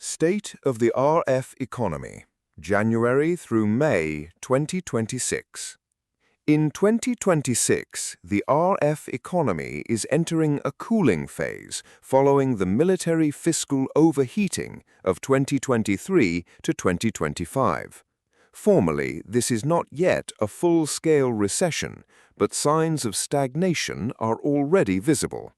State of the RF Economy, January through May 2026. In 2026, the RF economy is entering a cooling phase following the military fiscal overheating of 2023 to 2025. Formally, this is not yet a full-scale recession, but signs of stagnation are already visible.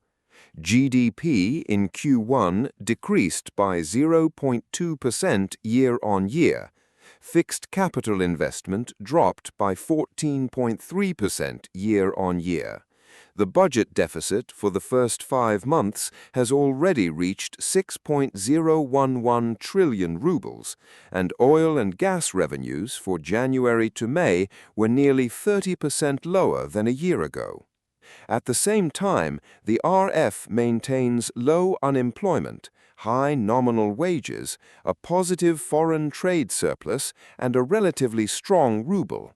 GDP in Q1 decreased by 0.2% year-on-year. Fixed capital investment dropped by 14.3% year-on-year. The budget deficit for the first 5 months has already reached 6.011 trillion rubles, and oil and gas revenues for January to May were nearly 30% lower than a year ago. At the same time, the RF maintains low unemployment, high nominal wages, a positive foreign trade surplus, and a relatively strong ruble.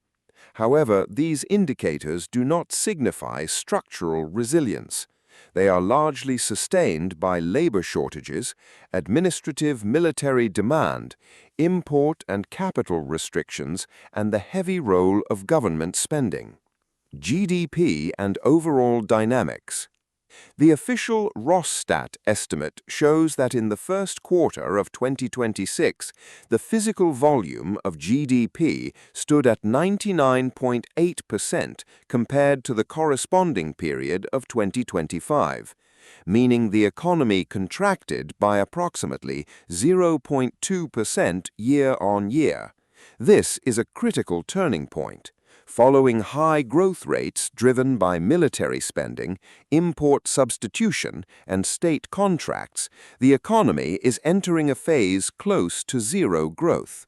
However, these indicators do not signify structural resilience. They are largely sustained by labor shortages, administrative military demand, import and capital restrictions, and the heavy role of government spending. GDP and overall dynamics. The official Rosstat estimate shows that in the first quarter of 2026, the physical volume of GDP stood at 99.8% compared to the corresponding period of 2025, meaning the economy contracted by approximately 0.2% year-on-year. This is a critical turning point. Following high growth rates driven by military spending, import substitution, and state contracts, the economy is entering a phase close to zero growth.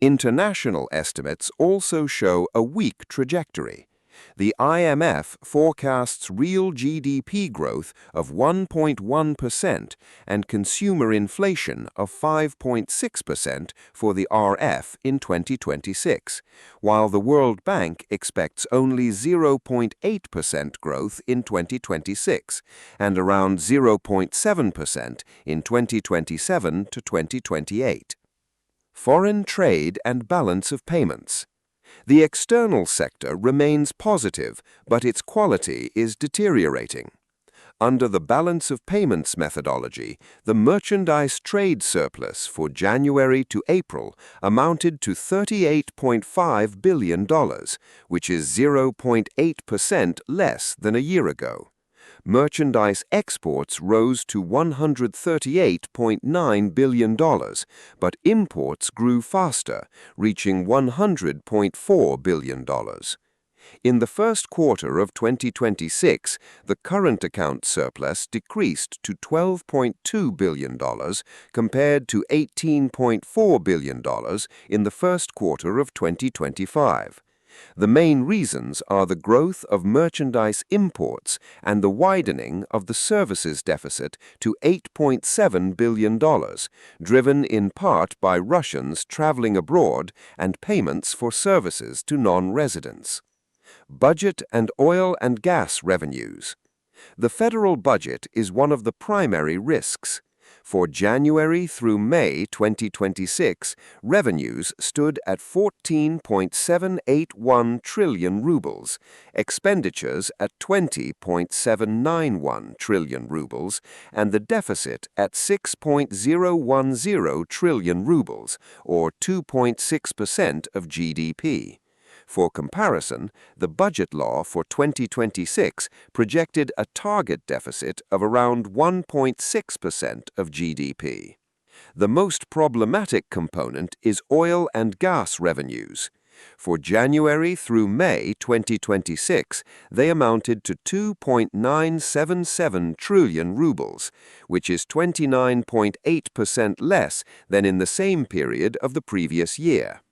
International estimates also show a weak trajectory. The IMF forecasts real GDP growth of 1.1% and consumer inflation of 5.6% for the RF in 2026, while the World Bank expects only 0.8% growth in 2026 and around 0.7% in 2027 to 2028. Foreign trade and balance of payments. The external sector remains positive, but its quality is deteriorating. Under the balance of payments methodology, the merchandise trade surplus for January to April amounted to $38.5 billion, which is 0.8% less than a year ago. Merchandise exports rose to $138.9 billion, but imports grew faster, reaching $100.4 billion. In the first quarter of 2026, the current account surplus decreased to $12.2 billion compared to $18.4 billion in the first quarter of 2025. The main reasons are the growth of merchandise imports and the widening of the services deficit to $8.7 billion, driven in part by Russians traveling abroad and payments for services to non-residents. Budget and oil and gas revenues. The federal budget is one of the primary risks. For January through May 2026, revenues stood at 14.781 trillion rubles, expenditures at 20.791 trillion rubles, and the deficit at 6.010 trillion rubles, or 2.6% of GDP. For comparison, the budget law for 2026 projected a target deficit of around 1.6% of GDP. The most problematic component is oil and gas revenues. For January through May 2026, they amounted to 2.977 trillion rubles, which is 29.8% less than in the same period of the previous year.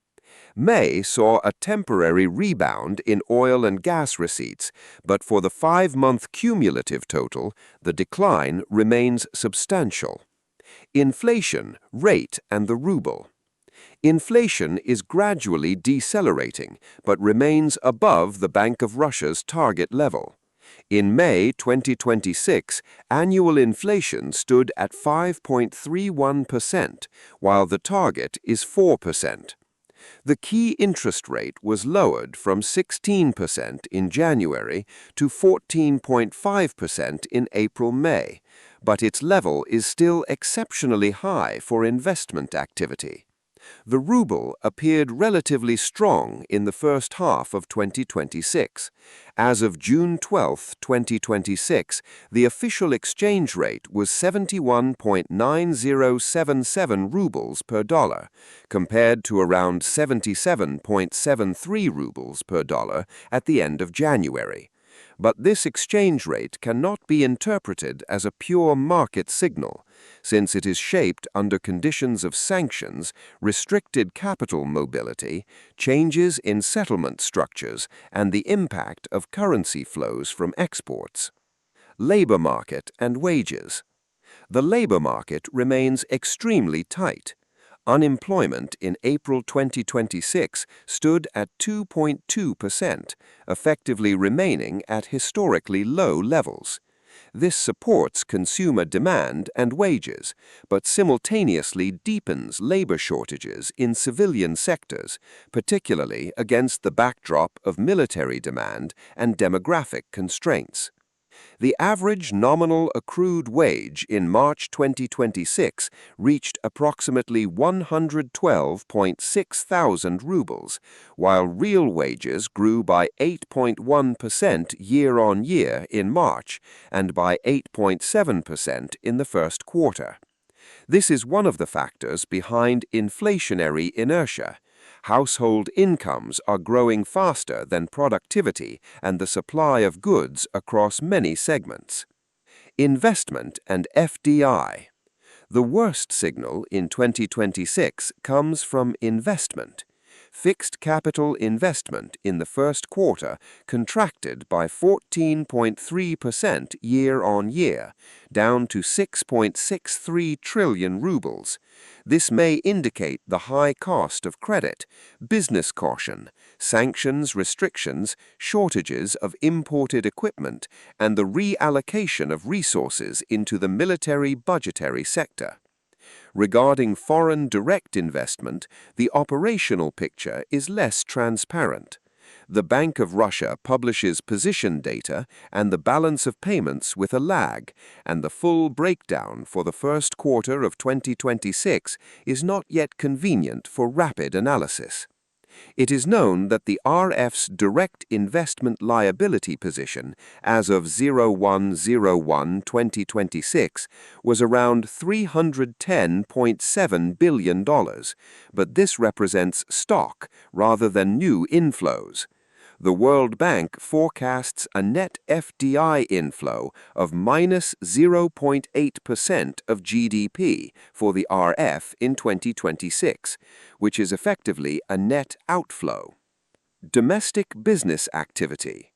May saw a temporary rebound in oil and gas receipts, but for the 5-month cumulative total, the decline remains substantial. Inflation, rate, and the ruble. Inflation is gradually decelerating, but remains above the Bank of Russia's target level. In May 2026, annual inflation stood at 5.31%, while the target is 4%. The key interest rate was lowered from 16% in January to 14.5% in April-May, but its level is still exceptionally high for investment activity. The ruble appeared relatively strong in the first half of 2026. As of June 12, 2026, the official exchange rate was 71.9077 rubles per dollar, compared to around 77.73 rubles per dollar at the end of January. But this exchange rate cannot be interpreted as a pure market signal, since it is shaped under conditions of sanctions, restricted capital mobility, changes in settlement structures, and the impact of currency flows from exports. Labor market and wages. The labor market remains extremely tight. Unemployment in April 2026 stood at 2.2%, effectively remaining at historically low levels. This supports consumer demand and wages, but simultaneously deepens labor shortages in civilian sectors, particularly against the backdrop of military demand and demographic constraints. The average nominal accrued wage in March 2026 reached approximately 112.6 thousand rubles, while real wages grew by 8.1% year-on-year in March and by 8.7% in the first quarter. This is one of the factors behind inflationary inertia. Household incomes are growing faster than productivity and the supply of goods across many segments. Investment and FDI. The worst signal in 2026 comes from investment. Fixed capital investment in the first quarter contracted by 14.3% year-on-year, down to 6.63 trillion rubles. This may indicate the high cost of credit, business caution, sanctions restrictions, shortages of imported equipment, and the reallocation of resources into the military budgetary sector. Regarding foreign direct investment, the operational picture is less transparent. The Bank of Russia publishes position data and the balance of payments with a lag, and the full breakdown for the first quarter of 2026 is not yet convenient for rapid analysis. It is known that the RF's direct investment liability position as of 01/01/2026 was around $310.7 billion, but this represents stock rather than new inflows. The World Bank forecasts a net FDI inflow of minus 0.8% of GDP for the RF in 2026, which is effectively a net outflow. Domestic business activity.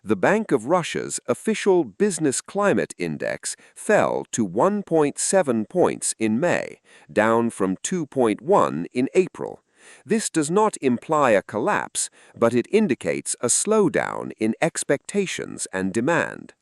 The Bank of Russia's official Business Climate Index fell to 1.7 points in May, down from 2.1 in April. This does not imply a collapse, but it indicates a slowdown in expectations and demand.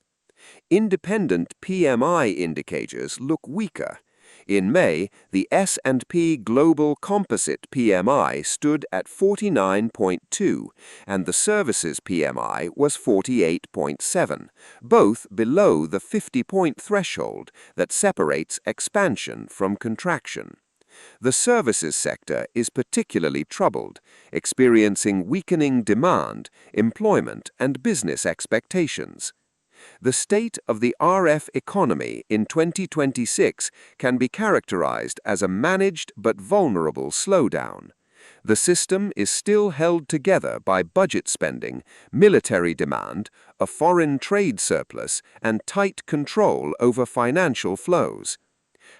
Independent PMI indicators look weaker. In May, the S&P Global Composite PMI stood at 49.2, and the Services PMI was 48.7, both below the 50-point threshold that separates expansion from contraction. The services sector is particularly troubled, experiencing weakening demand, employment, and business expectations. The state of the RF economy in 2026 can be characterized as a managed but vulnerable slowdown. The system is still held together by budget spending, military demand, a foreign trade surplus, and tight control over financial flows.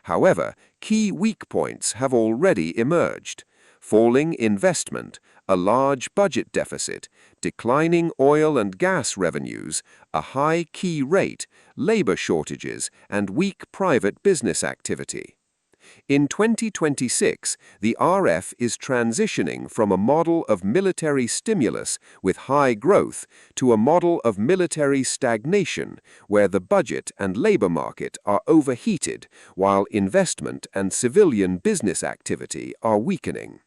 However, key weak points have already emerged: falling investment, a large budget deficit, declining oil and gas revenues, a high key rate, labor shortages, and weak private business activity. In 2026, the RF is transitioning from a model of military stimulus with high growth to a model of military stagnation, where the budget and labor market are overheated while investment and civilian business activity are weakening.